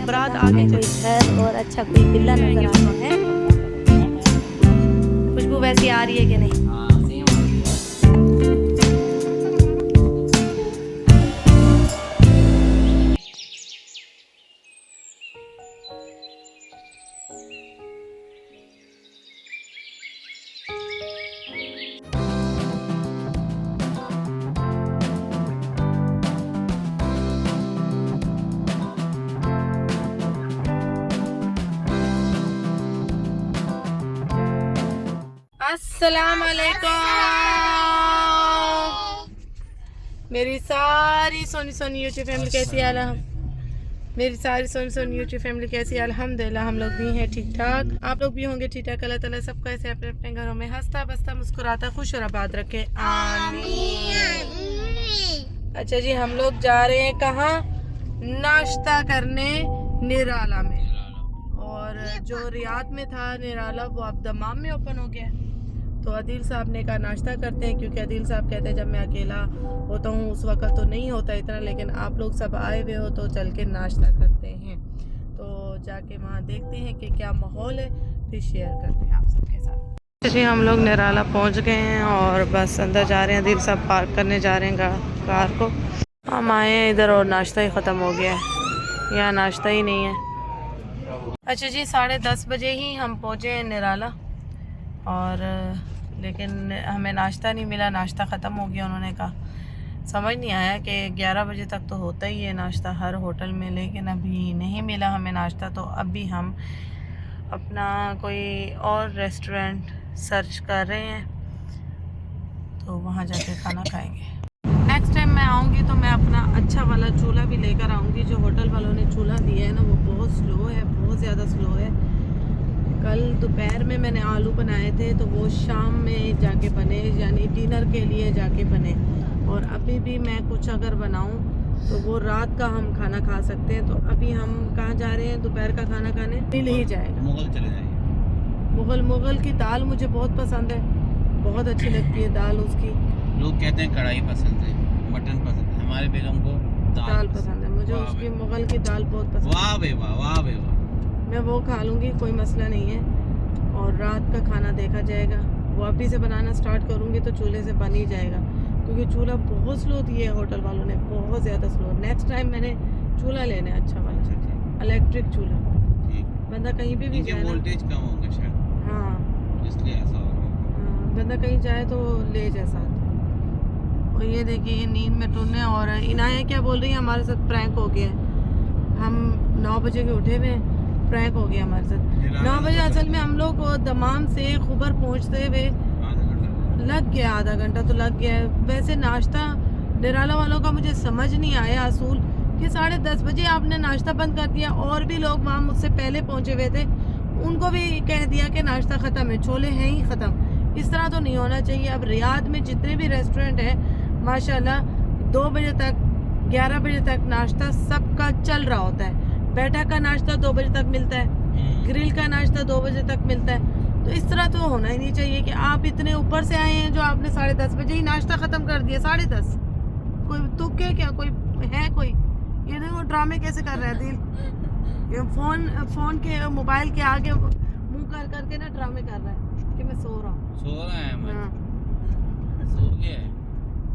बारात आगे कोई घर और अच्छा कोई विला नजर आ रहा है। खुशबू वैसी आ रही है कि नहीं? अस्सलाम वालेकुम मेरी सारी सोनी सोनी यूट्यूब फैमिली कैसी हाल है? मेरी सारी सोनी सोनी यूट्यूब फैमिली कैसी है? अल्हम्दुलिल्लाह हम लोग भी हैं ठीक ठाक, आप लोग भी होंगे ठीक ठाक। अल्लाह ताला सबको ऐसे अपने अपने घरों में हंसता बसता मुस्कुराता खुश और आबाद रखे, आमीन। अच्छा जी, हम लोग जा रहे हैं कहाँ? नाश्ता करने निराला में। और जो रियाद में था निराला वो अब दमाम में ओपन हो गया। तो अदील साहब ने कहा नाश्ता करते हैं, क्योंकि अदील साहब कहते हैं जब मैं अकेला होता हूँ उस वक्त तो नहीं होता इतना, लेकिन आप लोग सब आए हुए हो तो चल के नाश्ता करते हैं। तो जाके वहाँ देखते हैं कि क्या माहौल है, फिर शेयर करते हैं आप सबके साथ। जी हम लोग निराला पहुँच गए हैं और बस अंदर जा रहे हैं। अदील साहब पार्क करने जा रहे हैं कार को। हम आए हैं इधर और नाश्ता ही ख़त्म हो गया है, यहाँ नाश्ता ही नहीं है। अच्छा जी 10:30 बजे ही हम पहुँचे हैं निराला, और लेकिन हमें नाश्ता नहीं मिला, नाश्ता ख़त्म हो गया। उन्होंने कहा समझ नहीं आया कि 11 बजे तक तो होता ही है नाश्ता हर होटल में, लेकिन अभी नहीं मिला हमें नाश्ता। तो अभी हम अपना कोई और रेस्टोरेंट सर्च कर रहे हैं, तो वहाँ जाके खाना खाएंगे। नेक्स्ट टाइम मैं आऊँगी तो मैं अपना अच्छा वाला चूल्हा भी लेकर आऊँगी। जो होटल वालों ने चूल्हा दिया है ना वो बहुत स्लो है, बहुत ज़्यादा स्लो है। कल दोपहर में मैंने आलू बनाए थे तो वो शाम में जाके बने, यानी डिनर के लिए जाके बने। और अभी भी मैं कुछ अगर बनाऊं तो वो रात का हम खाना खा सकते हैं। तो अभी हम कहाँ जा रहे हैं? दोपहर का खाना खाने मिल ही जाएगा, मुगल चले जाएंगे। मुगल की दाल मुझे बहुत पसंद है, बहुत अच्छी लगती है दाल उसकी। लोग कहते हैं कढ़ाई पसंद है, मटन पसंद है, हमारे बेगम को दाल पसंद है। मुझे उसकी मुगल की दाल बहुत पसंद है। वाह बे वाह, वाह बे वाह। मैं वो खा लूँगी, कोई मसला नहीं है। और रात का खाना देखा जाएगा। वो अभी से बनाना स्टार्ट करूँगी तो चूल्हे से बन ही जाएगा, क्योंकि चूल्हा बहुत स्लो दिया है होटल वालों ने, बहुत ज़्यादा स्लो। नेक्स्ट टाइम मैंने चूल्हा लेना है अच्छा वाला, इलेक्ट्रिक चूल्हा। बंदा कहीं भी जाए, वोल्टेज कम होगा शायद, हाँ इसलिए ऐसा हो रहा है। हाँ, बंदा कहीं जाए तो ले जाए साथ। और ये देखिए नींद में टूटने। और इनाया क्या बोल रही है, हमारे साथ प्रैंक हो गया। हम 9 बजे के उठे हुए, प्रैंक हो गया हमारे साथ। 9 बजे असल में हम लोग दमाम से खुबर पहुंचते हुए लग गया, आधा घंटा तो लग गया। वैसे नाश्ता निराला वालों का मुझे समझ नहीं आया असूल कि 10:30 बजे आपने नाश्ता बंद कर दिया। और भी लोग वहाँ मुझसे पहले पहुंचे हुए थे, उनको भी कह दिया कि नाश्ता ख़त्म है, छोले हैं ही ख़त्म। इस तरह तो नहीं होना चाहिए। अब रियाद में जितने भी रेस्टोरेंट हैं माशाल्लाह 2 बजे तक 11 बजे तक नाश्ता सबका चल रहा होता है। बैठा का नाश्ता 2 बजे तक मिलता है, ग्रिल का नाश्ता 2 बजे तक मिलता है। तो इस तरह तो होना ही नहीं चाहिए कि आप इतने ऊपर से आए हैं जो आपने 10:30 बजे ही नाश्ता ख़त्म कर दिया। 10:30 कोई तो क्या कोई है? कोई ये देखो ड्रामे कैसे कर रहा है दिल, ये फोन के मोबाइल के आगे मुंह कर करके ना ड्रामे कर रहा है कि मैं सो रहा हूँ। सो रहा है हाँ। सो गया है।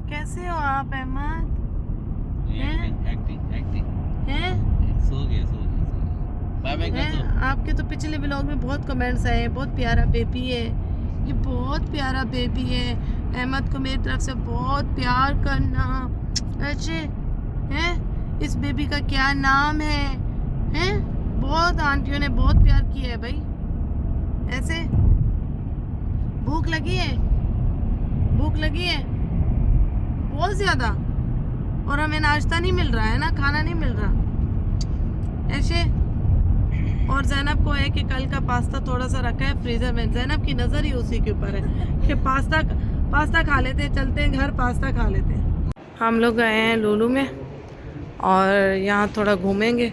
कैसे हो आप अहमद? एक्टिंग हैं? सो गया। आपके तो पिछले व्लॉग में बहुत कमेंट्स आए, बहुत प्यारा बेबी है, ये बहुत प्यारा बेबी है। अहमद को मेरी तरफ से बहुत प्यार करना। अच्छे हैं? इस बेबी का क्या नाम है? हैं? बहुत आंटियों ने बहुत प्यार किया है भाई। ऐसे भूख लगी है बहुत ज्यादा, और हमें नाश्ता नहीं मिल रहा है ना, खाना नहीं मिल रहा ऐसे। और जैनब को है कि कल का पास्ता थोड़ा सा रखा है फ्रीजर में। जैनब की नज़र ही उसी के ऊपर है कि पास्ता खा लेते हैं, चलते हैं घर पास्ता खा लेते हैं। हम लोग गए हैं लुलु में और यहाँ थोड़ा घूमेंगे,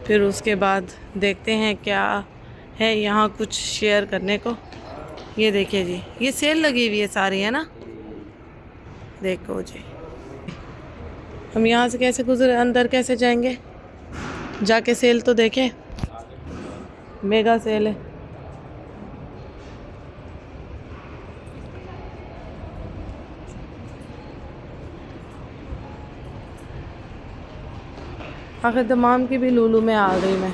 फिर उसके बाद देखते हैं क्या है यहाँ कुछ शेयर करने को। ये देखिए जी, ये सेल लगी हुई है सारी, है ना, देखो जी। हम यहाँ से कैसे गुजरे, अंदर कैसे जाएंगे? जाके सेल तो देखें, मेगा सेल है। आखिर दमाम की भी लूलू में आ गई मैं।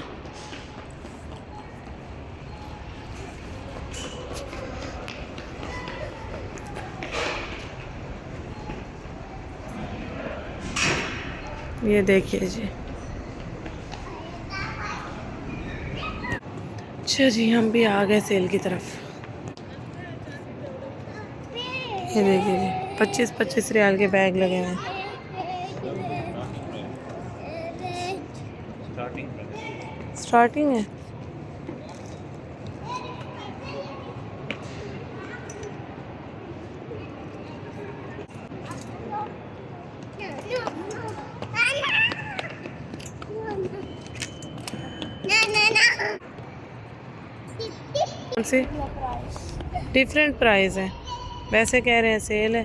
ये देखिए जी। अच्छा जी, हम भी आ गए सेल की तरफ। ये देखिए जी, 25-25 रियाल के बैग लगे हुए हैं। स्टार्टिंग है। कौन सी? डिफरेंट प्राइस है। वैसे कह रहे हैं सेल है,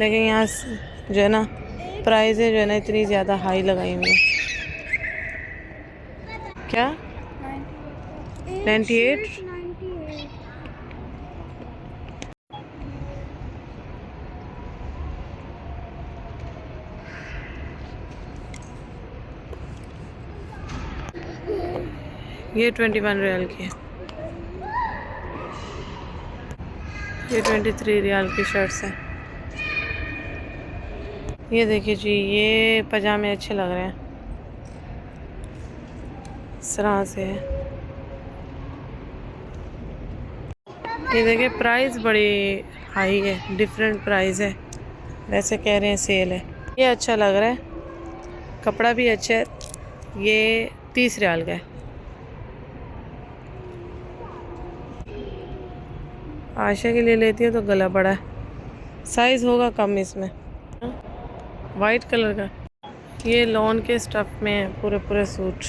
लेकिन यहाँ जो है ना प्राइस है जो है ना इतनी ज़्यादा हाई लगाई हुई है। क्या 98? ये 21 रियाल की है। ये 23 रियाल की शर्ट्स हैं। ये देखिए जी, ये पजामे अच्छे लग रहे हैं, इस तरह से है। ये देखिए प्राइस बड़ी हाई है, डिफरेंट प्राइस है। वैसे कह रहे हैं सेल है। ये अच्छा लग रहा है, कपड़ा भी अच्छा है। ये 30 रियाल का है। आशा के लिए लेती है तो गला बड़ा है, साइज़ होगा कम इसमें। वाइट कलर का ये लॉन के स्टफ में है, पूरे पूरे सूट।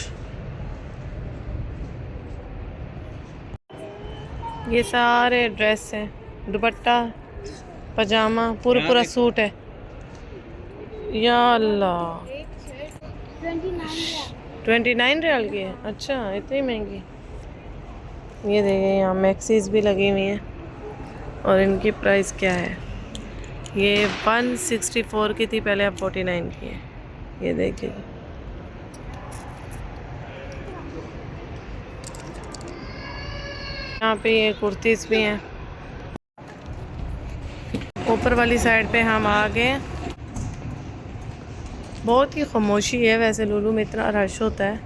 ये सारे ड्रेस हैं, दुपट्टा, पजामा, पूरा पूरा सूट है। या अल्लाह, 29 रियाल की है। अच्छा, इतनी महंगी। ये देखिए यहाँ मैक्सीज भी लगी हुई हैं, और इनकी प्राइस क्या है। ये 164 की थी पहले, अब 49 की है। ये देखिए, यहाँ पे ये कुर्तीस भी हैं। ऊपर वाली साइड पे हम आ गए। बहुत ही खामोशी है, वैसे लुलू में इतना रश होता है,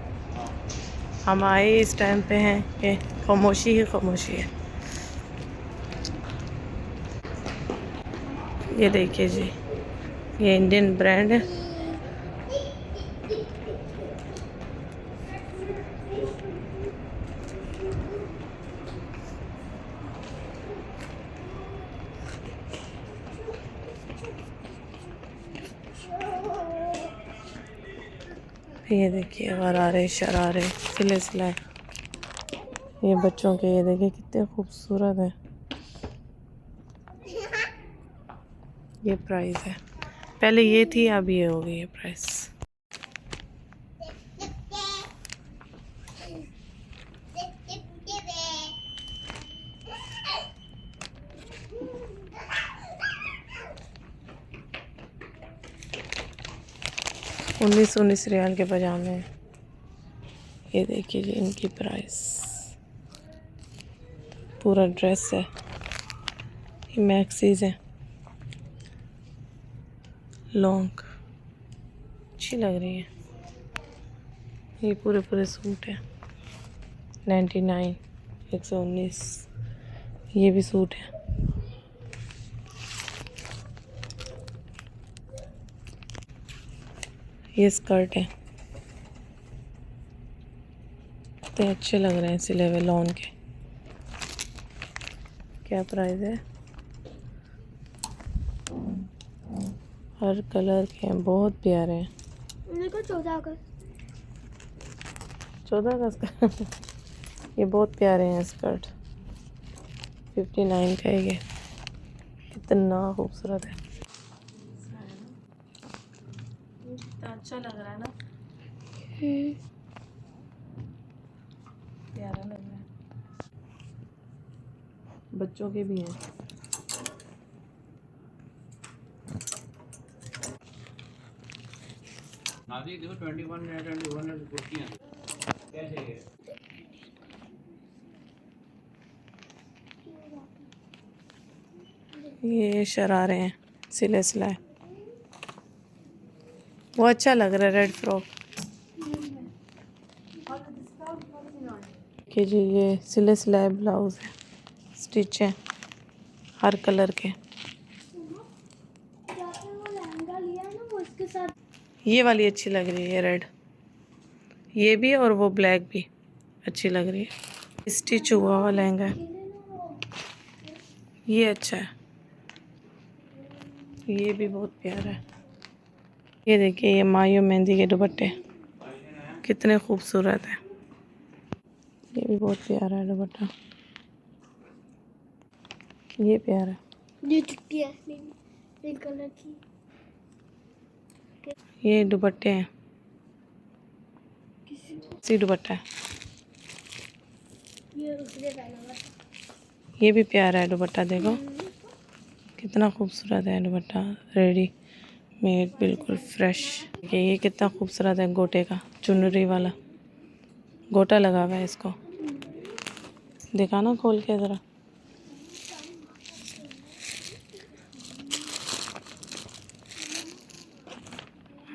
हम आए इस टाइम पे हैं कि खामोशी ही खामोशी है। ये देखिए जी, ये इंडियन ब्रांड है। ये देखिए गरारे शरारे सिले सिलाए, ये बच्चों के। ये देखिए कितने खूबसूरत है। ये प्राइस है, पहले ये थी, अब ये हो गई है प्राइस। उन्नीस रियाल के पजामे। ये देखिए जी इनकी प्राइस, पूरा ड्रेस है। ये मैक्सीज है, लॉन्ग, अच्छी लग रही है। ये पूरे पूरे सूट है, 99, 119। ये भी सूट है। ये स्कर्ट है, इतने अच्छे लग रहे हैं सिले हुए लॉन के। क्या प्राइस है? हर कलर के हैं, बहुत प्यारे हैं। 14 का स्कर्ट ये बहुत प्यारे हैं स्कर्ट। 59 का है ये, कितना खूबसूरत है। कितना अच्छा लग रहा है ना। प्यारा लग रहा है। बच्चों के भी हैं। देखो 21 कुर्तियाँ कैसे है? ये शरारे हैं सिले सिलाए, वो अच्छा लग रहा है रेड फ्रॉक के जी। ये सिले सिलाए ब्लाउज है, स्टिच है हर कलर के। ये वाली अच्छी लग रही है रेड, ये भी और वो ब्लैक भी अच्छी लग रही है। स्टिच हुआ हुआ लहंगा है, ये अच्छा है, ये भी बहुत प्यारा है। ये देखिए ये मायूं मेहंदी के दुपट्टे कितने खूबसूरत है, ये भी बहुत प्यारा है दुपट्टा, ये प्यारा है। ये चुट्टी है पिंक कलर की। ये दुपट्टे हैं, सी दुपट्टा है, ये उसने पहना हुआ था। ये भी प्यारा है दुपट्टा, देखो कितना खूबसूरत है दुपट्टा, रेडी मेड बिल्कुल फ्रेश। ये कितना खूबसूरत है, गोटे का चुनरी वाला गोटा लगा हुआ है इसको, दिखाना खोल के ज़रा।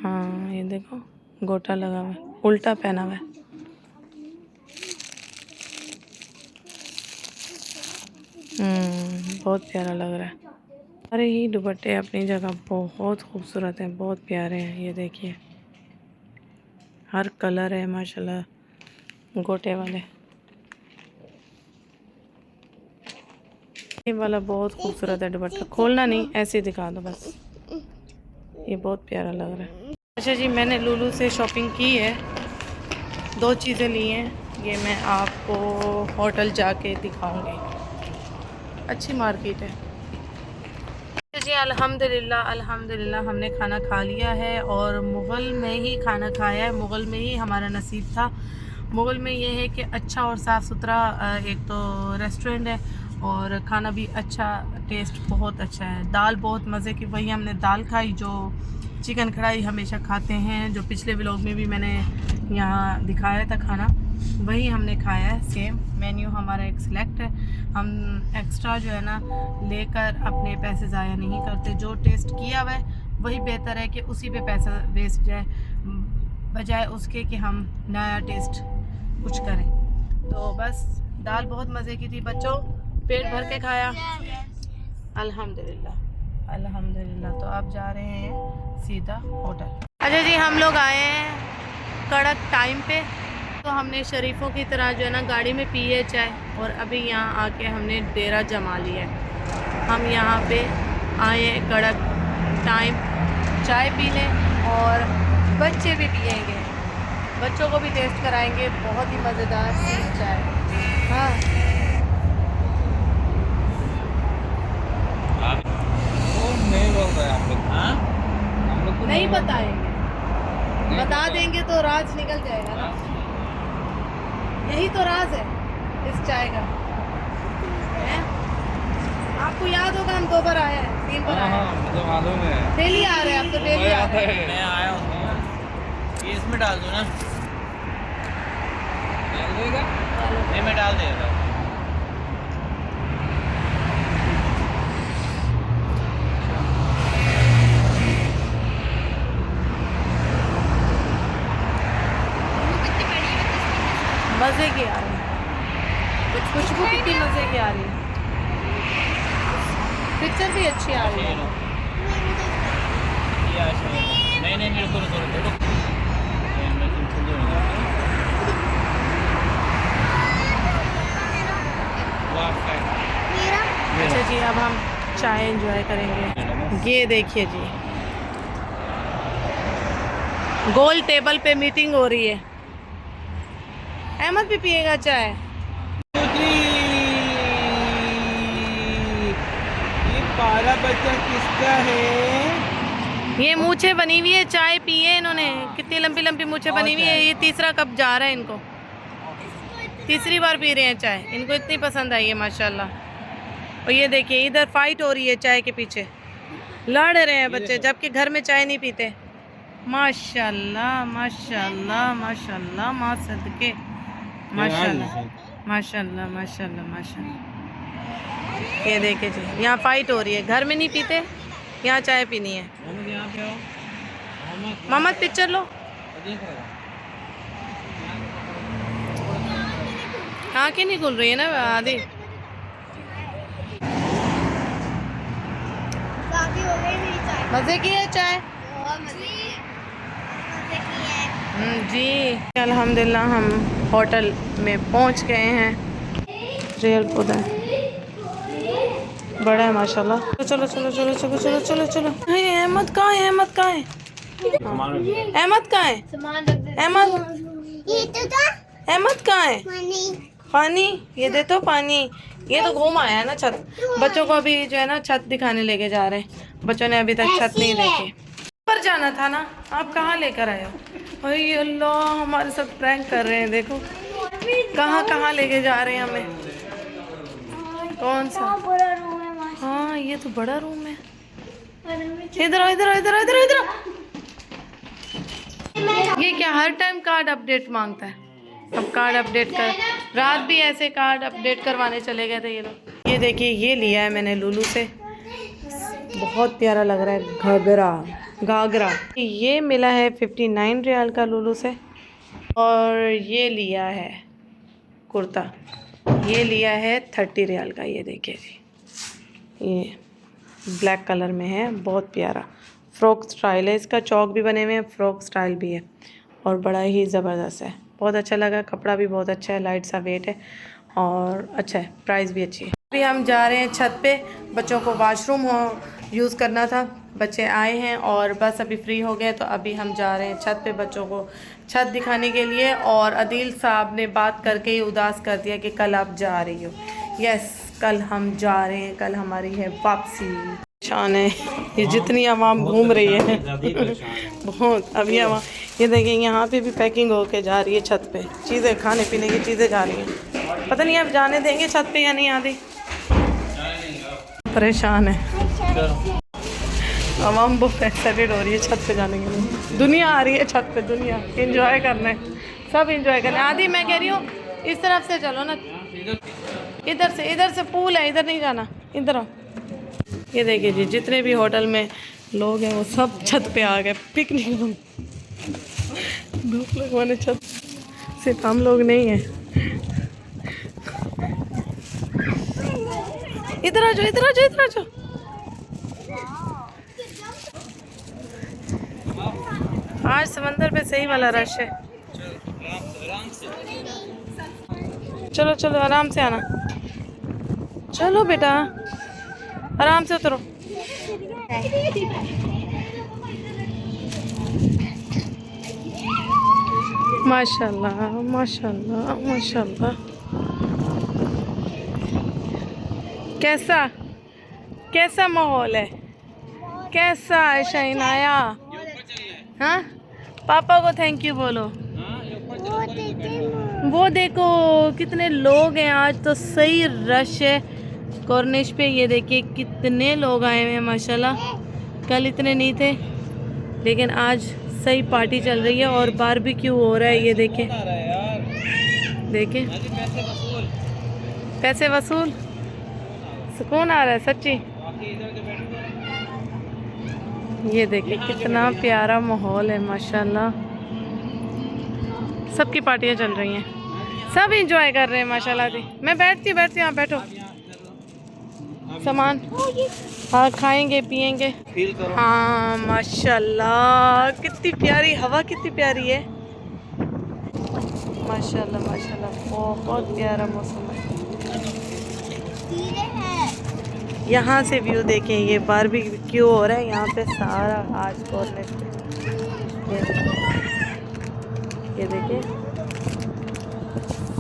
हाँ ये देखो गोटा लगा हुआ है, उल्टा पहना हुआ है। बहुत प्यारा लग रहा है। अरे ये दुपट्टे अपनी जगह बहुत खूबसूरत हैं, बहुत प्यारे हैं। ये देखिए हर कलर है माशाल्लाह गोटे वाले। ये वाला बहुत खूबसूरत है दुपट्टा, खोलना नहीं ऐसे ही दिखा दो बस, ये बहुत प्यारा लग रहा है। अच्छा जी, मैंने लुलु से शॉपिंग की है, 2 चीज़ें ली हैं, ये मैं आपको होटल जाके दिखाऊंगी। अच्छी मार्केट है जी। अल्हम्दुलिल्लाह हमने खाना खा लिया है और मुग़ल में ही खाना खाया है, मुग़ल में ही हमारा नसीब था। मुग़ल में ये है कि अच्छा और साफ़ सुथरा एक तो रेस्टोरेंट है और खाना भी अच्छा, टेस्ट बहुत अच्छा है। दाल बहुत मज़े की, वही हमने दाल खाई जो चिकन कढ़ाई हमेशा खाते हैं, जो पिछले व्लॉग में भी मैंने यहाँ दिखाया था खाना, वही हमने खाया है सेम। मेन्यू हमारा एक सिलेक्ट है, हम एक्स्ट्रा जो है ना लेकर अपने पैसे ज़ाया नहीं करते। जो टेस्ट किया हुआ है वही बेहतर है कि उसी पे पैसा वेस्ट जाए, बजाय उसके कि हम नया टेस्ट कुछ करें। तो बस दाल बहुत मज़े की थी, बच्चों पेट भर के खाया अल्हम्दुलिल्लाह। तो आप जा रहे हैं सीधा होटल। अच्छा जी, हम लोग आए हैं कड़क टाइम पे, तो हमने शरीफों की तरह जो है ना गाड़ी में पी है चाय, और अभी यहाँ आके हमने डेरा जमा लिया है। हम यहाँ पे आए हैं कड़क टाइम चाय पीने, और बच्चे भी पिएंगे, बच्चों को भी टेस्ट कराएंगे, बहुत ही मज़ेदार सी चाय। हाँ नहीं बोल रहे आप लोग? हाँ हम लोग नहीं बताएंगे, बता देंगे तो राज निकल जाएगा ना, यही तो राज है इस चाय का है। आपको याद होगा हम 2 बार आए हैं, 3 बार आए हैं, मुझे मालूम है, डेली आ रहे हैं, अब तो डेली आ रहे हैं। मैं आया हूँ, ये इसमें डाल दो ना, डाल देगा नहीं, मैं डाल देगा। मज़े की आ रही है, कुछ खुशबू कितनी मज़े की आ रही है, पिक्चर भी अच्छी आ रही है। नहीं रुको अच्छा जी, अब हम चाय एंजॉय करेंगे। ये देखिए जी, गोल टेबल पे मीटिंग हो रही है। अहमद भी पिएगा चाय? ये पारा बच्चा किसका है? ये मूछें बनी हुई है, चाय पिए इन्होंने, कितनी लंबी लंबी मूछें बनी हुई है। ये तीसरा कप जा रहा है इनको। तीसरी बार पी रहे हैं चाय, इनको इतनी पसंद आई है माशाल्लाह। और ये देखिए इधर फाइट हो रही है चाय के पीछे, लड़ रहे हैं बच्चे, जबकि घर में चाय नहीं पीते। माशाल्लाह माशाल्लाह माशाल्लाह, माँ सदके, माशाल्लाह माशाल्लाह माशाल्लाह माशाल्लाह। ये देखिए जी, यहाँ फाइट हो रही है, घर में नहीं पीते, यहाँ चाय पीनी है। मोहम्मद पिक्चर लो। आँखें नहीं खुल रही है ना आदि। काफी हो गई मेरी चाय। मजे की है चाय? बहुत मजे की है। मजे की है। जी अल्हम्दुलिल्लाह हम होटल में पहुंच गए हैं। रियल खुदा है, बड़ा है माशाल्लाह। चलो चलो चलो चलो चलो चलो चलो। अहमद कहाँ है? अहमद कहाँ है? अहमद कहाँ है? सामान रख दे। अहमद, ये तो अहमद कहाँ है? पानी, ये दे तो पानी। ये तो घूम आया है ना छत। बच्चों को अभी जो है ना छत दिखाने लेके जा रहे हैं। बच्चों ने अभी तक छत नहीं देखी। पर जाना था ना, आप कहाँ लेकर आए हो? अरे अल्लाह, हमारे साथ प्रैंक कर रहे हैं। देखो कहाँ कहाँ लेके जा रहे हैं हमें। कौन सा? बड़ा रूम है। हाँ ये तो बड़ा रूम है। इधर आओ, इधर आओ, इधर आओ, इधर आओ, इधर आओ। ये क्या हर टाइम कार्ड अपडेट मांगता है? अब कार्ड अपडेट कर, रात भी ऐसे कार्ड अपडेट करवाने चले गए थे ये लोग। ये देखिए ये लिया है मैंने लुलू से, बहुत प्यारा लग रहा है। घाघरा, घाघरा ये मिला है 59 रियाल का लुलू से। और ये लिया है कुर्ता, ये लिया है 30 रियाल का। ये देखिए जी, ये ब्लैक कलर में है, बहुत प्यारा फ्रॉक स्टाइल है। इसका चौक भी बने हुए हैं, फ्रॉक स्टाइल भी है और बड़ा ही ज़बरदस्त है। बहुत अच्छा लगा, कपड़ा भी बहुत अच्छा है, लाइट सा वेट है और अच्छा है, प्राइस भी अच्छी है। अभी हम जा रहे हैं छत पे, बच्चों को वॉशरूम यूज़ करना था, बच्चे आए हैं और बस अभी फ्री हो गए, तो अभी हम जा रहे हैं छत पे बच्चों को छत दिखाने के लिए। और अदील साहब ने बात करके ही उदास कर दिया कि कल आप जा रही हो। यस, कल हम जा रहे हैं, कल हमारी है वापसी। परेशान है ये जितनी आवाम घूम रही है बहुत। अभी आवाम ये देखिए यहाँ पे भी पैकिंग होके जा रही है छत पे, चीज़ें खाने पीने की चीज़ें जा रही हैं। पता नहीं अब जाने देंगे छत पे या नहीं। आदि परेशान है आवाम, बहुत एक्साइटेड हो रही है छत पे जाने के लिए। दुनिया आ रही है छत पे, दुनिया एंजॉय करना है, सब एंजॉय करना है। आदि मैं कह रही हूँ इस तरफ से चलो ना, इधर से पूल है, इधर नहीं जाना, इधर आओ। ये देखिए जी, जितने भी होटल में लोग हैं वो सब छत पे आ गए पिकनिक। धूप लगवाने छत, सिर्फ हम लोग नहीं हैं। इधर आ जाओ, इधर आ जाओ, इधर आ जाओ। आज समंदर पे सही वाला रश है। चलो चलो आराम से आना, चलो बेटा आराम से उतरो। माशाल्लाह माशाल्लाह माशाल्लाह। कैसा कैसा माहौल है, कैसा है शहनाया? हाँ, पापा को थैंक यू बोलो। वो देखो कितने लोग हैं आज, तो सही रश है कॉर्निश पे। ये देखिए कितने लोग आए हुए हैं माशाल्लाह, कल इतने नहीं थे लेकिन आज सही पार्टी चल रही है और बारबेक्यू हो रहा है। ये देखिए देखिए, पैसे वसूल, सुकून आ रहा है सच्ची। ये देखिए कितना प्यारा माहौल है माशाल्लाह, सबकी पार्टियाँ चल रही हैं, सब एंजॉय कर रहे हैं माशाल्लाह जी। मैं बैठती यहाँ बैठो, सामान हाँ खाएंगे पिएंगे। हाँ माशाल्लाह, कितनी प्यारी हवा, कितनी प्यारी है माशाल्लाह माशाल्लाह, बहुत प्यारा मौसम है। यहाँ से व्यू देखें, ये बारबेक्यू हो रहा है यहाँ पे सारा आज कॉर्नर पे। ये देखिए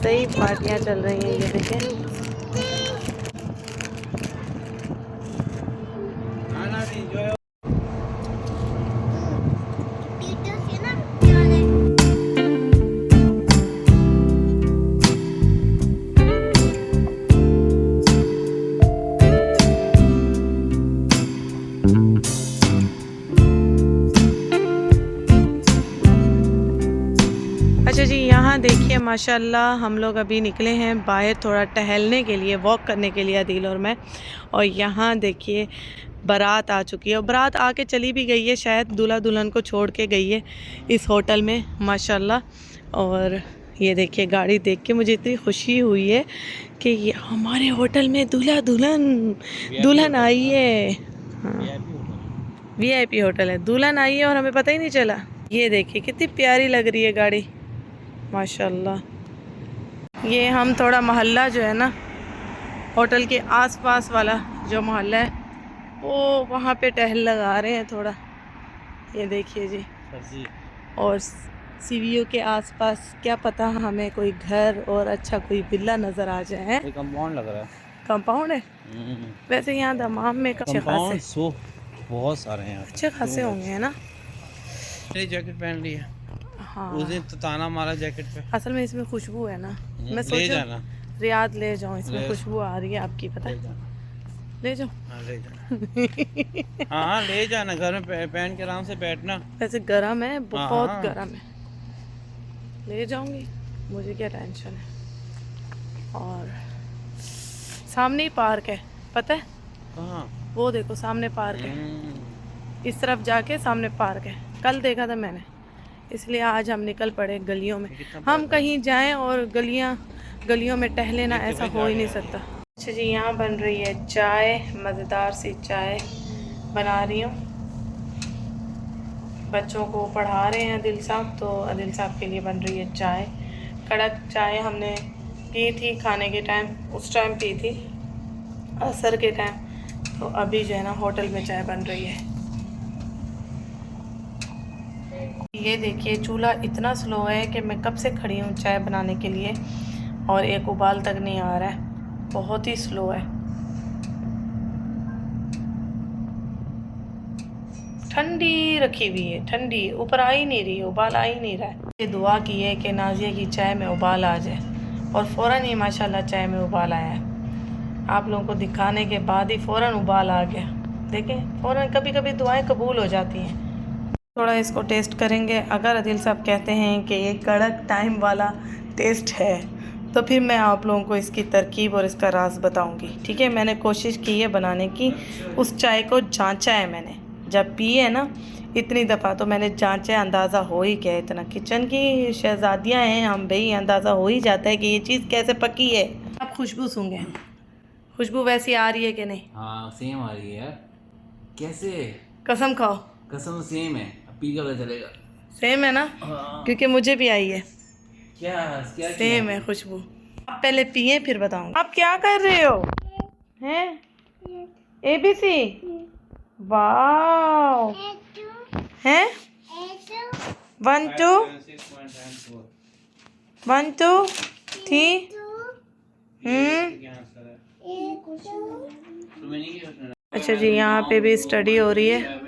सही पार्टियाँ चल रही हैं। ये देखें माशाल्लाह हम लोग अभी निकले हैं बाहर थोड़ा टहलने के लिए, वॉक करने के लिए अदील और मैं। और यहाँ देखिए बारात आ चुकी है और बारात आके चली भी गई है, शायद दूल्हा दुल्हन को छोड़ के गई है इस होटल में माशाल्लाह। और ये देखिए गाड़ी देख के मुझे इतनी खुशी हुई है कि ये हमारे होटल में दूल्हा दुल्हन आई है। हाँ VIP होटल है, दुल्हन आई है और हमें पता ही नहीं चला। ये देखिए कितनी प्यारी लग रही है गाड़ी माशाल्लाह। ये हम थोड़ा मोहल्ला जो है ना होटल के आसपास वाला जो मोहल्ला है वो वहाँ पे टहल लगा रहे हैं थोड़ा। ये देखिए जी। और CVO के आसपास क्या पता हमें कोई घर और अच्छा कोई विला नज़र आ जाए। कंपाउंड लग रहा है। कंपाउंड है वैसे यहाँ दमाम में अच्छे खासे बहुत सारे हैं, अच्छे खासे होंगे है ना। जैकेट पहन ली है। हाँ उस दिन तो ताना मारा जैकेट पे। असल में इसमें खुशबू है ना, मैं ले सोचूं जाना रियाद ले जाऊँ, इसमें खुशबू आ रही है आपकी, पता है। ले जाओ। हाँ ले जाना। हाँ ले जाना, घर में पहन के आराम से बैठना। वैसे गर्म है, बहुत हाँ। गर्म है, ले जाऊंगी, मुझे क्या टेंशन है। और सामने ही पार्क है, पता है कहाँ? वो देखो सामने पार्क है, इस तरफ जाके सामने पार्क है। कल देखा था मैंने, इसलिए आज हम निकल पड़े गलियों में। हम कहीं जाएं और गलियों में टहले ना, ऐसा हो ही नहीं सकता। अच्छा जी, यहाँ बन रही है चाय, मज़ेदार सी चाय बना रही हूँ। बच्चों को पढ़ा रहे हैं अदिल साहब, तो अदिल साहब के लिए बन रही है चाय। कड़क चाय हमने पी थी खाने के टाइम, उस टाइम पी थी असर के टाइम, तो अभी जो है ना होटल में चाय बन रही है। ये देखिए चूल्हा इतना स्लो है कि मैं कब से खड़ी हूँ चाय बनाने के लिए और एक उबाल तक नहीं आ रहा है, बहुत ही स्लो है। ठंडी रखी हुई है, ठंडी, ऊपर आ ही नहीं रही, उबाल आ ही नहीं रहा है। ये दुआ की है कि नाजिया की चाय में उबाल आ जाए, और फ़ौरन ही माशाल्लाह चाय में उबाल आया है। आप लोगों को दिखाने के बाद ही फ़ौरन उबाल आ गया। देखें फ़ौरन, कभी कभी दुआएं कबूल हो जाती हैं। थोड़ा इसको टेस्ट करेंगे, अगर अदिल साहब कहते हैं कि ये कड़क टाइम वाला टेस्ट है तो फिर मैं आप लोगों को इसकी तरकीब और इसका राज बताऊंगी। ठीक है, मैंने कोशिश की है बनाने की, उस चाय को जांचा है मैंने, जब पी है ना इतनी दफ़ा तो मैंने जांचा, अंदाज़ा हो ही गया, इतना किचन की शहजादियाँ हैं हम भाई, अंदाज़ा हो ही जाता है कि ये चीज़ कैसे पकी है। आप खुशबू सूंघें, खुशबू वैसी आ रही है कि नहीं? हाँ सेम आ रही है यार। कैसे? कसम खाओ। कसम सेम है, अब पी का पता चलेगा। सेम है ना? हाँ। क्योंकि मुझे भी आई है। क्या सेम है खुशबू। आप पहले पिए फिर बताऊँ। आप क्या कर रहे हो? हैं? ABC? वाओ। हैं? 1 2 1 2 3 अच्छा जी, यहाँ पे भी स्टडी हो रही है,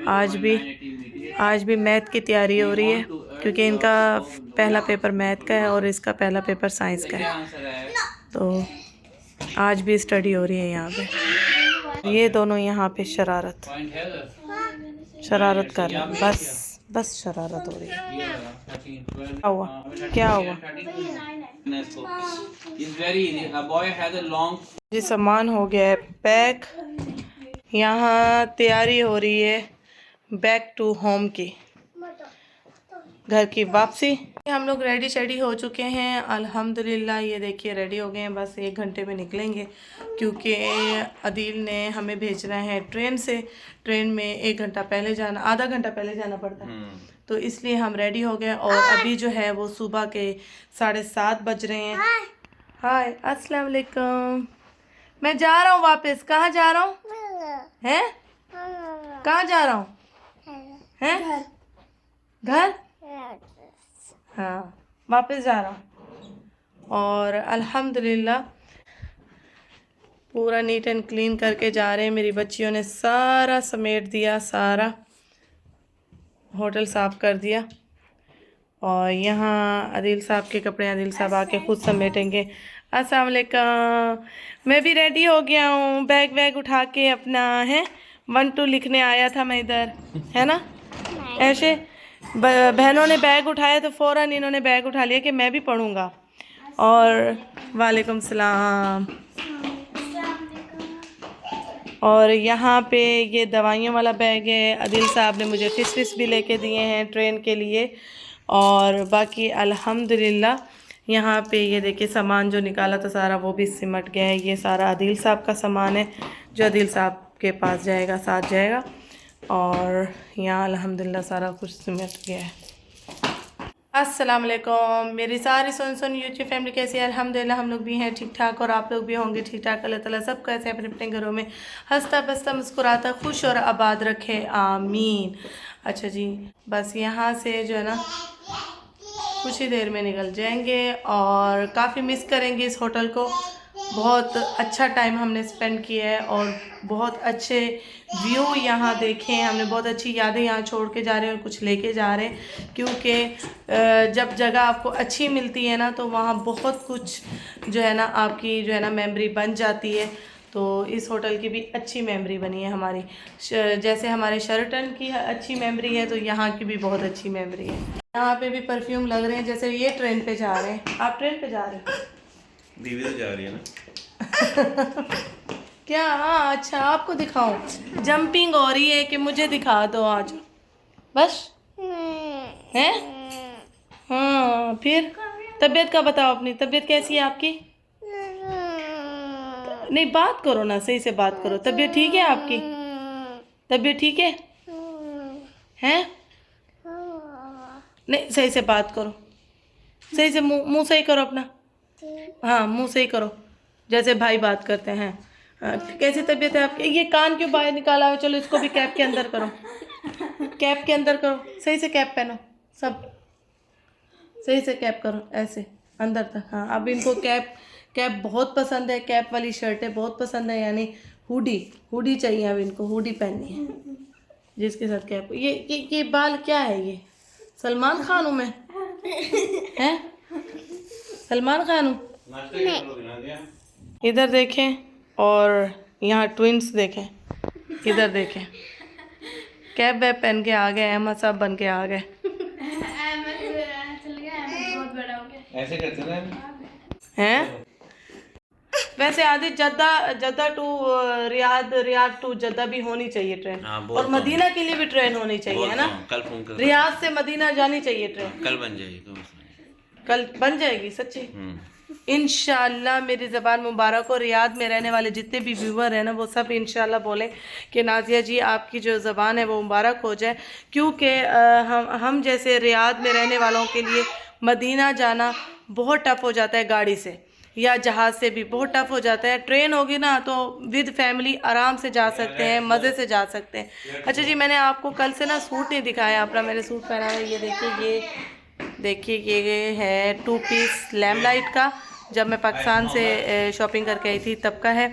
आज भी मैथ की तैयारी हो रही है, क्योंकि इनका पहला पेपर मैथ का है और इसका पहला पेपर साइंस का है, तो आज भी स्टडी हो रही है यहाँ पे। ये दोनों यहाँ पे शरारत कर रहे हैं, बस शरारत हो रही है। क्या हुआ? जी सामान हो गया है पैक, यहाँ तैयारी हो रही है बैक टू होम की, घर की वापसी। हम लोग रेडी शेडी हो चुके हैं अल्हम्दुलिल्लाह। ये देखिए रेडी हो गए हैं, बस 1 घंटे में निकलेंगे, क्योंकि अदील ने हमें भेजना है ट्रेन से। ट्रेन में 1 घंटा पहले जाना, आधा घंटा पहले जाना पड़ता है, तो इसलिए हम रेडी हो गए। और अभी जो है वो सुबह के 7:30 बज रहे हैं। हाय अस्सलाम वालेकुम। मैं जा रहा हूँ वापस। कहाँ जा रहा हूँ? हैं? कहाँ जा रहा हूँ? हैं? घर? हाँ, वापस जा रहा हूँ। और अल्हम्दुलिल्लाह पूरा नीट एंड क्लीन करके जा रहे हैं। मेरी बच्चियों ने सारा समेट दिया, सारा होटल साफ़ कर दिया। और यहाँ अदील साहब के कपड़े अदील साहब आके खुद समेटेंगे। अस्सलाम वालेकुम। मैं भी रेडी हो गया हूँ, बैग वैग उठा के अपना है 1 2 लिखने आया था मैं इधर, है ना। ऐसे बहनों ने बैग उठाया तो फ़ौरन इन्होंने बैग उठा लिया कि मैं भी पढ़ूँगा। और वालेकुम सलाम। और यहाँ पे ये दवाइयों वाला बैग है। आदिल साहब ने मुझे फिश भी लेके दिए हैं ट्रेन के लिए। और बाकी अल्हम्दुलिल्लाह यहाँ पे ये देखिए सामान जो निकाला था सारा वो भी सिमट गया है। ये सारा आदिल साहब का सामान है जो आदिल साहब के पास जाएगा, साथ जाएगा। और यहाँ अल्हम्दुलिल्लाह सारा कुछ सिमट गया है। अस्सलाम वालेकुम मेरी सारी सुन यूट्यूब फैमिली कैसी है। अल्हम्दुलिल्लाह हम लोग भी हैं ठीक ठाक और आप लोग भी होंगे ठीक ठाक। अल्लाह ताला सब कैसे अपने अपने घरों में हंसता बसता मुस्कुराता खुश और आबाद रखे, आमीन। अच्छा जी, बस यहाँ से जो है ना कुछ ही देर में निकल जाएंगे और काफ़ी मिस करेंगे इस होटल को। बहुत अच्छा टाइम हमने स्पेंड किया है और बहुत अच्छे व्यू यहाँ देखे हैं हमने। बहुत अच्छी यादें यहाँ छोड़ के जा रहे हैं और कुछ लेके जा रहे हैं, क्योंकि जब जगह आपको अच्छी मिलती है ना तो वहाँ बहुत कुछ जो है ना आपकी जो है ना मेमोरी बन जाती है। तो इस होटल की भी अच्छी मेमोरी बनी है हमारी। जैसे हमारे शेरटन की अच्छी मेमोरी है तो यहाँ की भी बहुत अच्छी मेमोरी है। यहाँ पे भी परफ्यूम लग रहे हैं जैसे ये ट्रेन पे जा रहे हैं। आप ट्रेन पे जा रहे हैं? बीवी तो जा रही है ना। क्या? हाँ अच्छा, आपको दिखाऊं? जंपिंग हो रही है कि मुझे दिखा दो आज बस है। हाँ फिर तबीयत का बताओ, अपनी तबीयत कैसी है आपकी? नहीं बात करो ना, सही से बात करो। तबीयत ठीक है आपकी? तबीयत ठीक है? हैं? नहीं सही से बात करो, सही से मुंह सही करो अपना। हाँ मुंह सही करो जैसे भाई बात करते हैं। कैसी तबीयत है आपकी? ये कान क्यों बाहर निकाला है? चलो इसको भी कैप के अंदर करो, कैप के अंदर करो। सही से कैप पहनो, सब सही से कैप करो ऐसे अंदर तक। हाँ अब इनको कैप बहुत पसंद है, कैप वाली शर्टें बहुत पसंद है, यानी हुडी चाहिए। अब इनको हुडी पहननी है जिसके साथ कैप। ये बाल क्या है? ये सलमान खान हूँ मैं? हैं सलमान खान हूँ? इधर देखें और यहाँ ट्विंस देखें, इधर देखें। कैप वैप पहन के आ गए, अहमद साहब बन के आ गए। ऐसे करते हैं वैसे आदि Jeddah to Riyadh to Jeddah भी होनी चाहिए ट्रेन। और मदीना के लिए भी ट्रेन होनी चाहिए, है ना? कल फोन कर, रियाद से मदीना जानी चाहिए ट्रेन। कल बन जाएगी, कल बन जाएगी सच्ची इंशाल्लाह। मेरी ज़बान मुबारक हो। रियाद में रहने वाले जितने भी व्यूवर हैं ना वो सब इंशाल्लाह बोले कि नाजिया जी आपकी जो ज़बान है वो मुबारक हो जाए, क्योंकि हम जैसे रियाद में रहने वालों के लिए मदीना जाना बहुत टफ़ हो जाता है। गाड़ी से या जहाज़ से भी बहुत टफ़ हो जाता है। ट्रेन होगी ना तो विद फैमिली आराम से जा सकते हैं, मज़े से जा सकते हैं। अच्छा जी, मैंने आपको कल से ना सूट नहीं दिखाया अपना। मैंने सूट पहना है, ये देखिए ये है 2 पीस लैम्पलाइट का, जब मैं पाकिस्तान से शॉपिंग करके आई थी तब का है।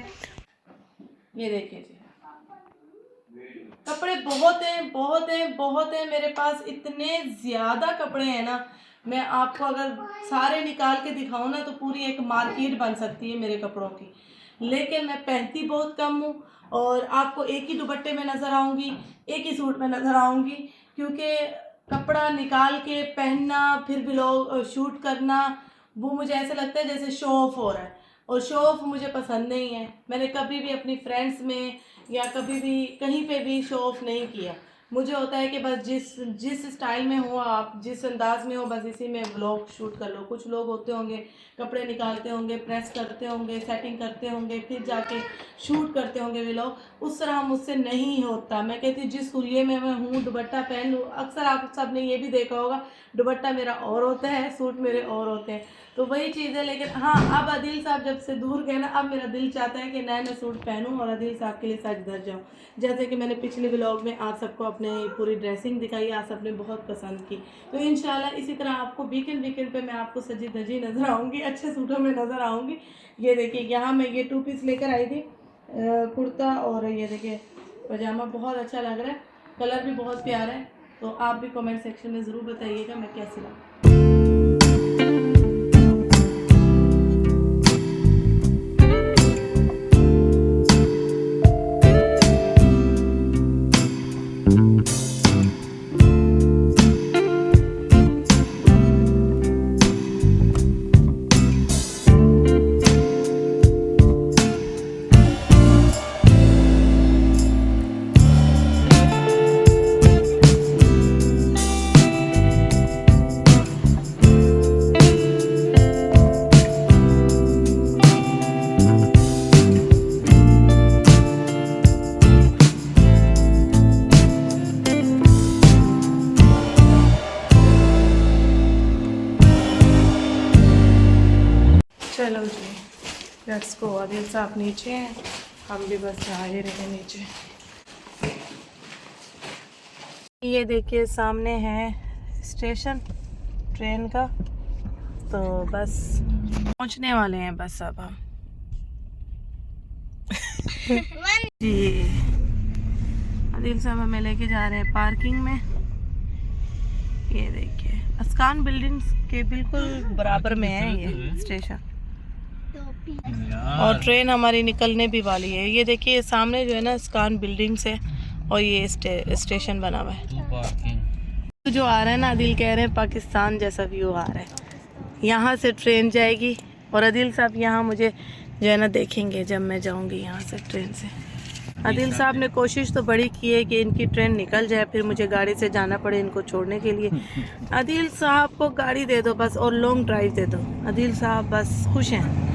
ये देखिए जी, कपड़े बहुत हैं मेरे पास। इतने ज़्यादा कपड़े हैं ना, मैं आपको अगर सारे निकाल के दिखाऊं ना तो पूरी एक मार्केट बन सकती है मेरे कपड़ों की। लेकिन मैं पहनती बहुत कम हूँ और आपको एक ही दुपट्टे में नज़र आऊँगी, एक ही सूट में नज़र आऊँगी, क्योंकि कपड़ा निकाल के पहनना फिर भी लोग शूट करना वो मुझे ऐसा लगता है जैसे शो ऑफ हो रहा है, और शो ऑफ मुझे पसंद नहीं है। मैंने कभी भी अपनी फ्रेंड्स में या कभी भी कहीं पे भी शो ऑफ नहीं किया। मुझे होता है कि बस जिस स्टाइल में हो, आप जिस अंदाज में हो, बस इसी में व्लॉग शूट कर लो। कुछ लोग होते होंगे कपड़े निकालते होंगे, प्रेस करते होंगे, सेटिंग करते होंगे, फिर जाके शूट करते होंगे व्लॉग। उस तरह मुझसे नहीं होता। मैं कहती जिस हुलिये में मैं हूँ, दुपट्टा पहन लूँ। अक्सर आप सब ने ये भी देखा होगा, दुपट्टा मेरा और होता है, सूट मेरे और होते हैं, तो वही चीज़ है। लेकिन हाँ, अब आदिल साहब जब से दूर गए ना, अब मेरा दिल चाहता है कि नया सूट पहनूं और आदिल साहब के लिए सज धज जाऊँ। जैसे कि मैंने पिछले व्लॉग में आप सबको अपने पूरी ड्रेसिंग दिखाई, आप सबने बहुत पसंद की। तो इंशाल्लाह इसी तरह आपको वीकेंड पे मैं आपको सजी धजी नज़र आऊँगी, अच्छे सूटों में नज़र आऊँगी। ये देखिए यहाँ मैं ये 2 पीस लेकर आई थी, कुर्ता और ये देखिए पजामा, बहुत अच्छा लग रहा है, कलर भी बहुत प्यारा है। तो आप भी कमेंट सेक्शन में ज़रूर बताइएगा मैं कैसी लगी। Let's go. आदिल साहब नीचे हैं, हम भी बस जा ही रहे हैं नीचे। ये देखिए सामने है स्टेशन ट्रेन का, तो बस पहुंचने वाले हैं बस अब हम। जी आदिल साहब हमें लेके जा रहे हैं पार्किंग में। ये देखिए अस्कान बिल्डिंग्स के बिल्कुल बराबर में है ये स्टेशन, और ट्रेन हमारी निकलने भी वाली है। ये देखिए ये सामने जो है ना अस्कान बिल्डिंग्स है, और ये स्टेशन बना हुआ है। जो आ रहा है ना, आदिल कह रहे हैं पाकिस्तान जैसा व्यू आ रहा है। यहाँ से ट्रेन जाएगी और आदिल साहब यहाँ मुझे जो है ना देखेंगे जब मैं जाऊँगी यहाँ से ट्रेन से। आदिल साहब ने कोशिश तो बड़ी की है कि इनकी ट्रेन निकल जाए, फिर मुझे गाड़ी से जाना पड़े इनको छोड़ने के लिए। आदिल साहब को गाड़ी दे दो बस और लॉन्ग ड्राइव दे दो। आदिल साहब बस खुश हैं,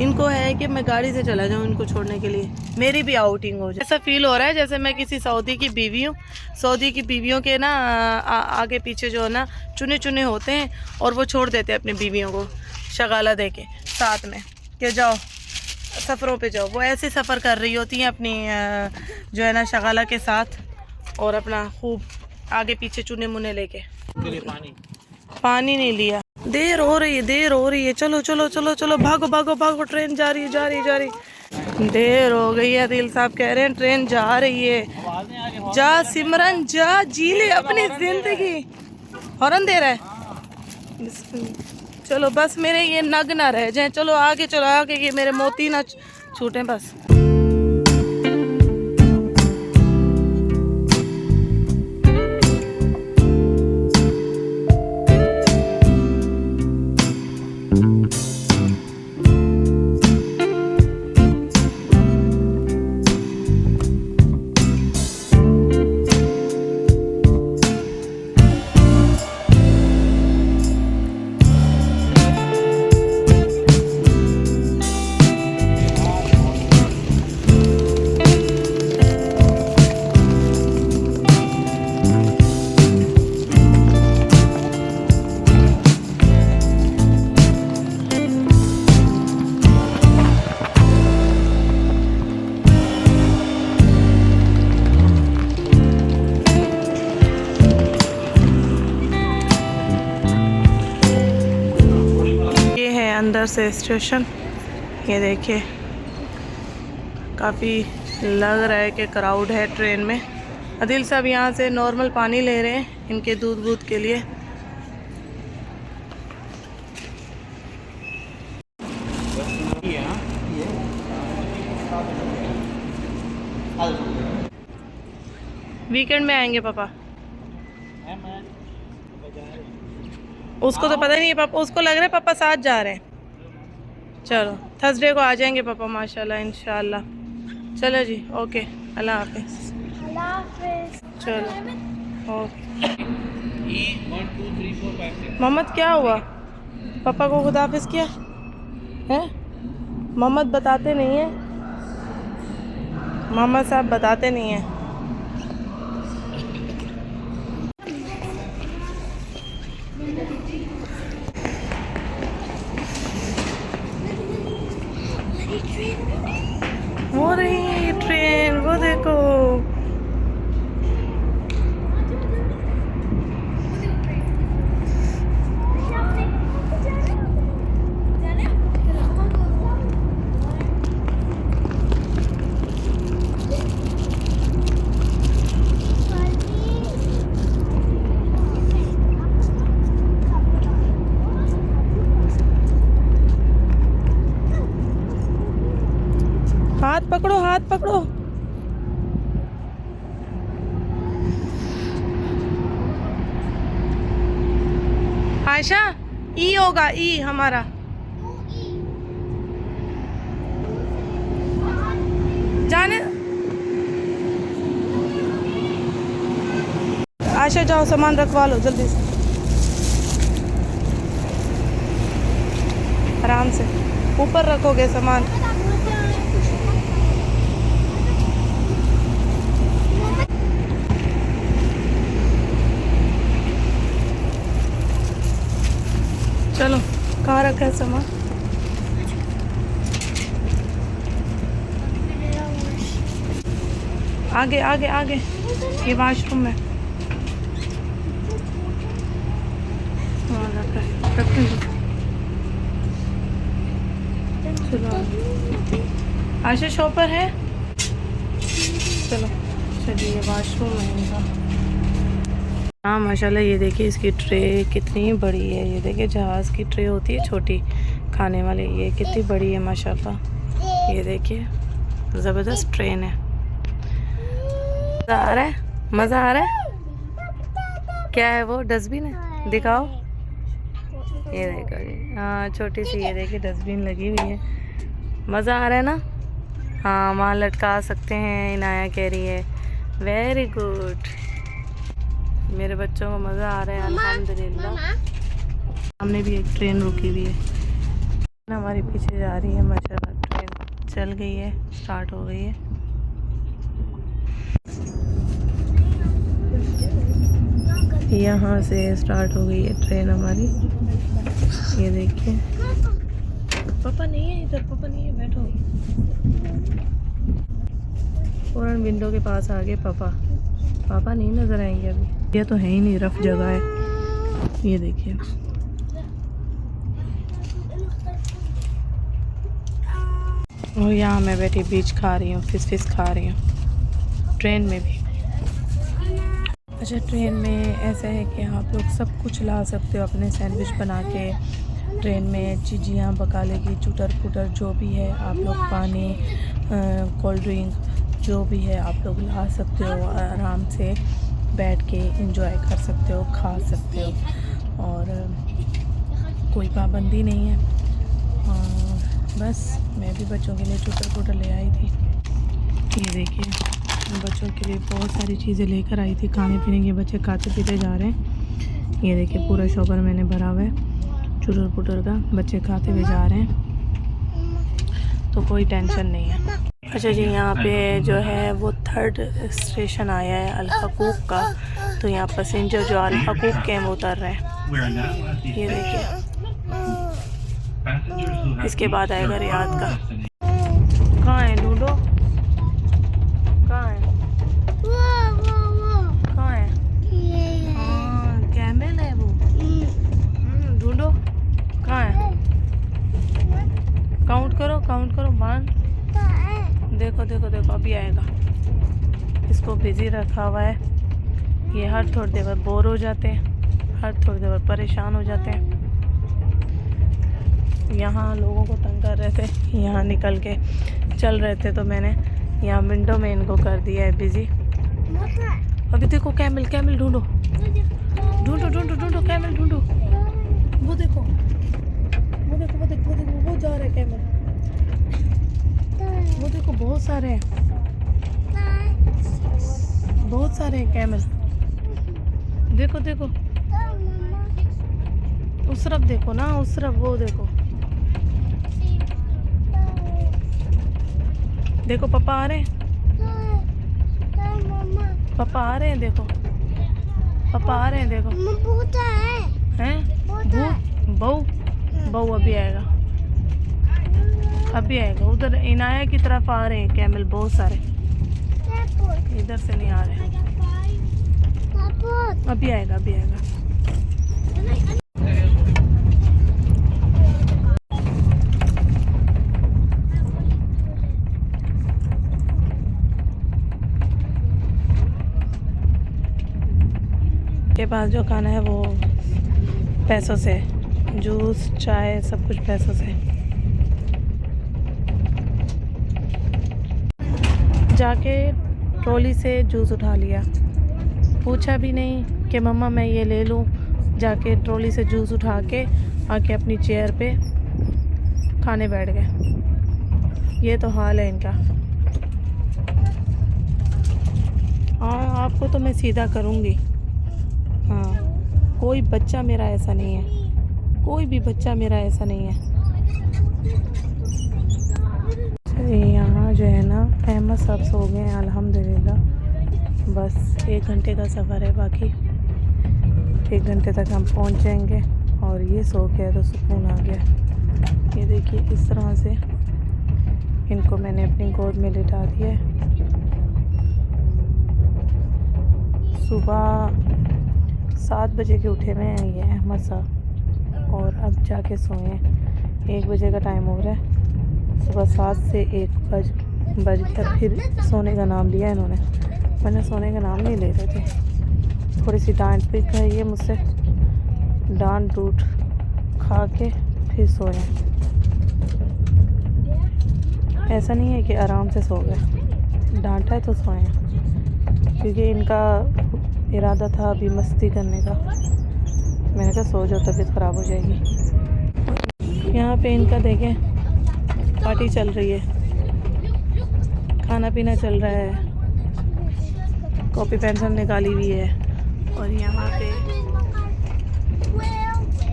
इनको है कि मैं गाड़ी से चला जाऊँ इनको छोड़ने के लिए, मेरी भी आउटिंग हो जाए। ऐसा फील हो रहा है जैसे मैं किसी सऊदी की बीवी हूँ। सऊदी की बीवियों के ना आगे पीछे जो है ना चुने चुने होते हैं, और वो छोड़ देते हैं अपनी बीवियों को शगाला दे के साथ में कि जाओ सफ़रों पे जाओ। वो ऐसे सफ़र कर रही होती हैं अपनी जो है ना शगाला के साथ, और अपना खूब आगे पीछे चुने मुने लेके। पानी नहीं लिया, देर हो रही है। चलो चलो चलो चलो, भागो भागो भागो, ट्रेन जा रही है। देर हो गई है। आदिल साहब कह रहे हैं ट्रेन जा रही है। जा सिमरन जा, जी ले अपनी जिंदगी। हॉर्न दे रहा है। चलो बस मेरे ये नग ना रह जाए। चलो आगे चलो आगे, ये मेरे मोती ना छूटें बस। अंदर से स्टेशन, ये देखिए काफ़ी लग रहा है कि क्राउड है ट्रेन में। आदिल साहब यहाँ से नॉर्मल पानी ले रहे हैं इनके दूध के लिए। वीकेंड में आएंगे पापा। उसको तो पता नहीं है पापा, उसको लग रहा है पापा साथ जा रहे हैं। चलो थर्सडे को आ जाएंगे पापा माशाल्लाह इंशाल्लाह। चलो जी ओके, अल्लाह हाफिज़। चलो ओके। मोहम्मद क्या हुआ, पापा को खुदा हाफिज़ किया है? मोहम्मद बताते नहीं है, मोहम्मद साहब बताते नहीं हैं। वो रही ट्रेन, वो देखो। हाथ पकड़ो, हाथ पकड़ो। आयशा ई होगा, ई हमारा। जाने आयशा जाओ सामान रखवा लो जल्दी से, आराम से ऊपर रखोगे सामान। चलो कहाँ रखा है सामान? आगे आगे आगे, ये वॉशरूम है। चलो आशा शॉपर है, चलो चलिए वॉशरूम है इनका। हाँ माशाल्लाह, ये देखिए इसकी ट्रे कितनी बड़ी है। ये देखिए जहाज़ की ट्रे होती है छोटी खाने वाली, ये कितनी बड़ी है माशाल्लाह। ये देखिए ज़बरदस्त ट्रेन है। मज़ा आ रहा है, मज़ा आ रहा है। क्या है वो, डस्टबिन है, दिखाओ। ये देखो जी, हाँ छोटी सी, ये देखिए डस्टबिन लगी हुई है। मज़ा आ रहा है ना। हाँ वहाँ लटका सकते हैं, इनाया कह रही है। वेरी गुड, मेरे बच्चों को मज़ा आ रहा है अल्हम्दुलिल्लाह। सामने भी एक ट्रेन रुकी हुई है, हमारे पीछे जा रही है माशाल्लाह। ट्रेन चल गई है, स्टार्ट हो गई है। यहाँ से स्टार्ट हो गई है ट्रेन हमारी। ये देखिए, पापा नहीं है इधर, पापा नहीं है, बैठो। फौरन विंडो के पास आ गए पापा। पापा नहीं नज़र आएंगे अभी, ये तो है ही नहीं, रफ जगह है। ये देखिए और यहाँ मैं बैठी बीच खा रही हूँ, फिश खा रही हूँ ट्रेन में भी। अच्छा, ट्रेन में ऐसा है कि आप लोग सब कुछ ला सकते हो, अपने सैंडविच बना के ट्रेन में, चीज़ियाँ बकाले चूटर पुटर जो भी है आप लोग, पानी कोल्ड ड्रिंक जो भी है आप लोग ला सकते हो। आराम से बैठ के एंजॉय कर सकते हो, खा सकते हो, और कोई पाबंदी नहीं है। बस मैं भी बच्चों के लिए चूटर पुटर ले आई थी। ये देखिए बच्चों के लिए बहुत सारी चीज़ें लेकर आई थी, खाने पीने के। बच्चे खाते पीते जा रहे हैं। ये देखिए पूरा शॉपर मैंने भरा हुआ है चूटर पुटर का, बच्चे खाते हुए जा रहे हैं, तो कोई टेंशन नहीं है। अच्छा जी, यहाँ पे जो है वो 3rd स्टेशन आया है अल हकूक का, तो यहाँ पैसेंजर जो अल हकूक के हैं वो उतर रहे हैं। ये देखिए, इसके बाद आएगा रियाद का। कहाँ है ढूंढो, कहाँ है, कहाँ है? हाँ कैमल है वो, ढूंढो कहाँ है। काउंट करो 1, देखो देखो देखो, अभी आएगा। इसको बिजी रखा हुआ है, ये हर थोड़ी देर बाद बोर हो जाते हैं, हर थोड़ी देर बाद परेशान हो जाते हैं। यहाँ लोगों को तंग कर रहे थे, यहाँ निकल के चल रहे थे, तो मैंने यहाँ विंडो में इनको कर दिया है बिजी। अभी देखो कैमल, कैमल ढूंढो ढूंढो ढूंढो ढूंढो, कैमल ढूंढो। वो देखो वो देखो वो देखो वो देखो, वो जा रहा है कैमल। वो देखो बहुत सारे हैं, बहुत सारे हैं कैमल। देखो देखो उस तरफ देखो ना, उस तरफ वो देखो, देखो पापा आ रहे हैं, पापा आ रहे हैं, देखो पापा आ रहे हैं, देखो हैं भूत, बहू अभी आएगा, अभी आएगा। उधर इनाया की तरफ आ रहे हैं कैमल बहुत सारे, इधर से नहीं आ रहे, अभी आएगा, अभी आएगा। के पास जो खाना है वो पैसों से, जूस चाय सब कुछ पैसों से। जाके ट्रॉली से जूस उठा लिया, पूछा भी नहीं कि मम्मा मैं ये ले लूँ। जाके ट्रॉली से जूस उठा के आके अपनी चेयर पे खाने बैठ गए। ये तो हाल है इनका। हाँ आपको तो मैं सीधा करूँगी। हाँ कोई बच्चा मेरा ऐसा नहीं है, कोई भी बच्चा मेरा ऐसा नहीं है। यहाँ जो है ना अहमद साहब सो गए हैं अल्हम्दुलिल्लाह। बस 1 घंटे का सफ़र है, बाकी 1 घंटे तक हम पहुँच जाएंगे। और ये सो गया तो सुकून आ गया। ये देखिए इस तरह से इनको मैंने अपनी गोद में लिटा दिया है। सुबह 7 बजे के उठे हुए हैं ये अहमद साहब और अब जाके सोए हैं। 1 बजे का टाइम हो रहा है। सुबह 7 से 1 बज कर फिर सोने का नाम लिया इन्होंने, मैंने सोने का नाम नहीं ले रहे थे। थोड़ी सी डांट भी खाई है मुझसे, डांट डूट खा के फिर सोए। ऐसा नहीं है कि आराम से सो गए, डांटा है तो सोए हैं, क्योंकि इनका इरादा था अभी मस्ती करने का। मैंने कहा सो जाओ, तबीयत ख़राब हो जाएगी। यहाँ पे इनका देखें पार्टी चल रही है, खाना पीना चल रहा है, कॉपी पेंसिल निकाली हुई है और यहाँ पे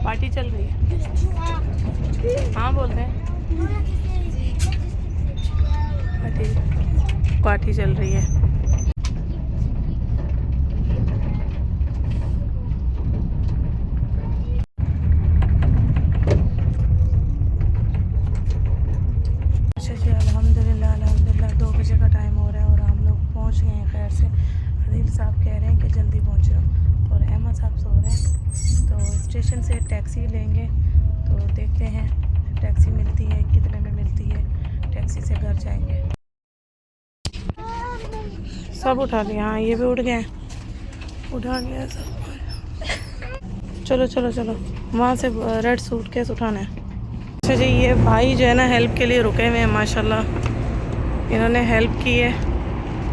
पार्टी चल रही है। हाँ बोल रहे हैं पार्टी चल रही है। अच्छा जी, अल्हम्दुलिल्लाह 2 बजे का टाइम हो रहा है और हम लोग पहुंच गए हैं खैर से। अदील साहब कह रहे हैं कि जल्दी पहुंचो और अहमद साहब सो रहे हैं। तो स्टेशन से टैक्सी लेंगे, तो देखते हैं टैक्सी मिलती है, कितने में मिलती है, टैक्सी से घर जाएंगे। सब उठा लिया, हाँ ये भी उठ गए, उठा लिया सब। चलो चलो चलो, वहाँ से रेड सूटकेस उठाना है। अच्छा जी, ये भाई जो है ना हेल्प के लिए रुके हुए हैं, माशाल्लाह इन्होंने हेल्प की है।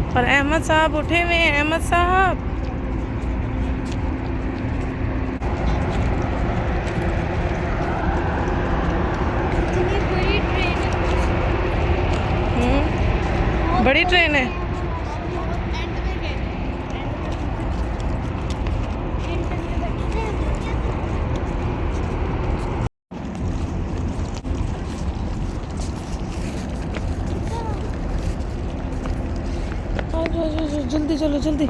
और अहमद साहब उठे हुए हैं, अहमद साहब बड़ी ट्रेन है। जल्दी चलो जल्दी।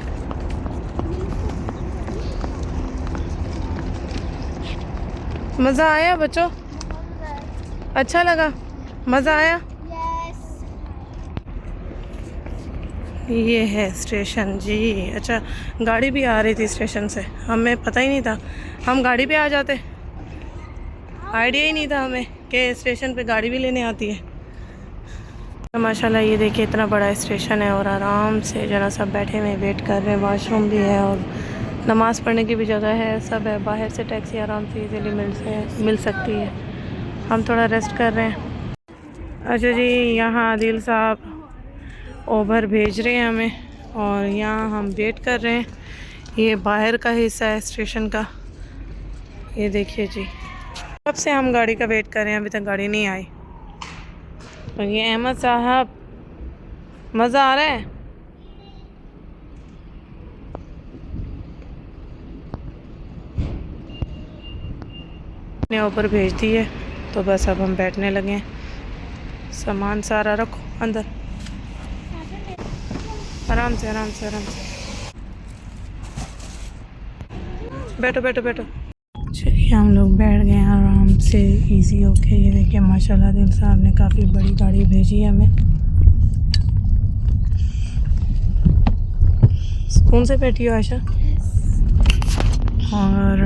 मज़ा आया बच्चों? अच्छा लगा? मज़ा आया? ये है स्टेशन जी। अच्छा, गाड़ी भी आ रही थी स्टेशन से, हमें पता ही नहीं था, हम गाड़ी पे आ जाते, आइडिया ही नहीं था हमें कि स्टेशन पे गाड़ी भी लेने आती है। तो माशाल्लाह ये देखिए इतना बड़ा स्टेशन है और आराम से जना सब बैठे हुए वेट कर रहे हैं। वॉशरूम भी है और नमाज़ पढ़ने की भी जगह है, सब है। बाहर से टैक्सी आराम से इजीली मिल सकती है। हम थोड़ा रेस्ट कर रहे हैं। अच्छा जी, यहाँ आदिल साहब ओवर भेज रहे हैं हमें और यहाँ हम वेट कर रहे हैं। ये बाहर का हिस्सा है स्टेशन का, ये देखिए जी। कब से हम गाड़ी का वेट कर रहे हैं, अभी तक गाड़ी नहीं आई। और ये अहमद साहब, मज़ा आ रहा है? ने ऊपर भेज दी है, तो बस अब हम बैठने लगे हैं। सामान सारा रखो अंदर, आराम से आराम से आराम से बैठो बैठो बैठो। चलिए हम लोग बैठ गए हैं आराम से इजी होके। ये देखिए माशाल्लाह दिल साहब ने काफ़ी बड़ी गाड़ी भेजी है हमें। सुकून से बैठी हो आयशा। और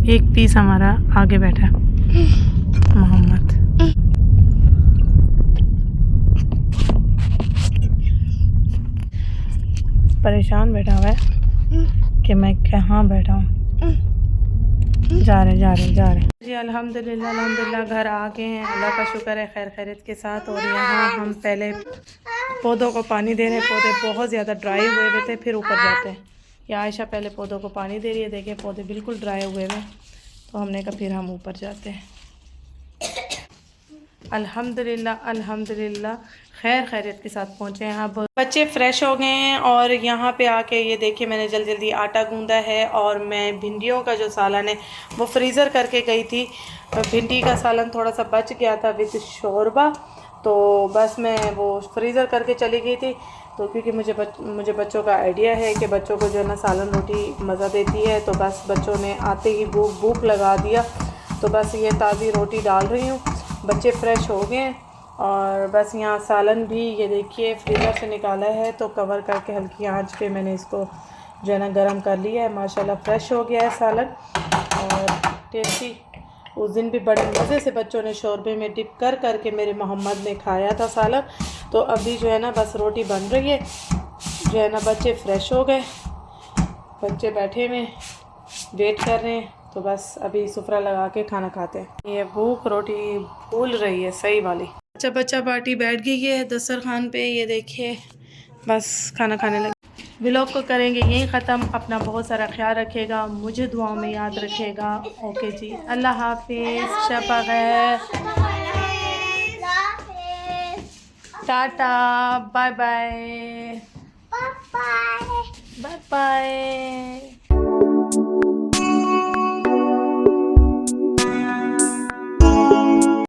एक पीस हमारा आगे बैठा मोहम्मद। परेशान बैठा हुआ है कि मैं कहाँ बैठा हूँ। जा रहे जी। अल्हम्दुलिल्लाह घर आ गए हैं, अल्लाह का शुक्र है खैर खैरियत के साथ। और यहाँ हम पहले पौधों को पानी दे रहे हैं, पौधे बहुत ज़्यादा ड्राई हुए थे, फिर ऊपर जाते हैं। या आयशा पहले पौधों को पानी दे रही है, देखिए पौधे बिल्कुल ड्राई हुए हैं, तो हमने कहा फिर हम ऊपर जाते हैं। अल्हम्दुलिल्लाह खैर खैरियत के साथ पहुँचे हैं। अब बच्चे फ़्रेश हो गए हैं और यहाँ पे आके ये देखिए मैंने जल्दी आटा गूंदा है। और मैं भिंडियों का जो सालन है वो फ्रीज़र करके गई थी। भिंडी का सालन थोड़ा सा बच गया था विद शोरबा, तो बस मैं वो फ्रीज़र करके चली गई थी। तो क्योंकि मुझे बच्चों का आइडिया है कि बच्चों को जो है ना सालन रोटी मज़ा देती है, तो बस बच्चों ने आते ही भूख लगा दिया, तो बस ये ताज़ी रोटी डाल रही हूँ। बच्चे फ़्रेश हो गए हैं और बस यहाँ सालन भी ये देखिए फ्रीज़र से निकाला है, तो कवर करके हल्की आंच पे मैंने इसको जो है ना गरम कर लिया है। माशाल्लाह फ्रेश हो गया है सालन और टेस्टी। उस दिन भी बड़े मज़े से बच्चों ने शोरबे में डिप कर करके मेरे मोहम्मद ने खाया था सालन। तो अभी जो है ना बस रोटी बन रही है, जो है ना बच्चे फ़्रेश हो गए, बच्चे बैठे हुए वेट कर रहे हैं। तो बस अभी सुफरा लगा के खाना खाते हैं। ये भूख रोटी भूल रही है सही वाली। अच्छा बच्चा पार्टी बैठ गई है दस्तरखान पे, ये देखिए बस खाना खाने लगे। व्लॉग को करेंगे यहीं ख़त्म। अपना बहुत सारा ख्याल रखिएगा, मुझे दुआओं में याद रखिएगा। ओके जी, अल्लाह हाफिज़, शब खैर, tata, bye bye, bye bye.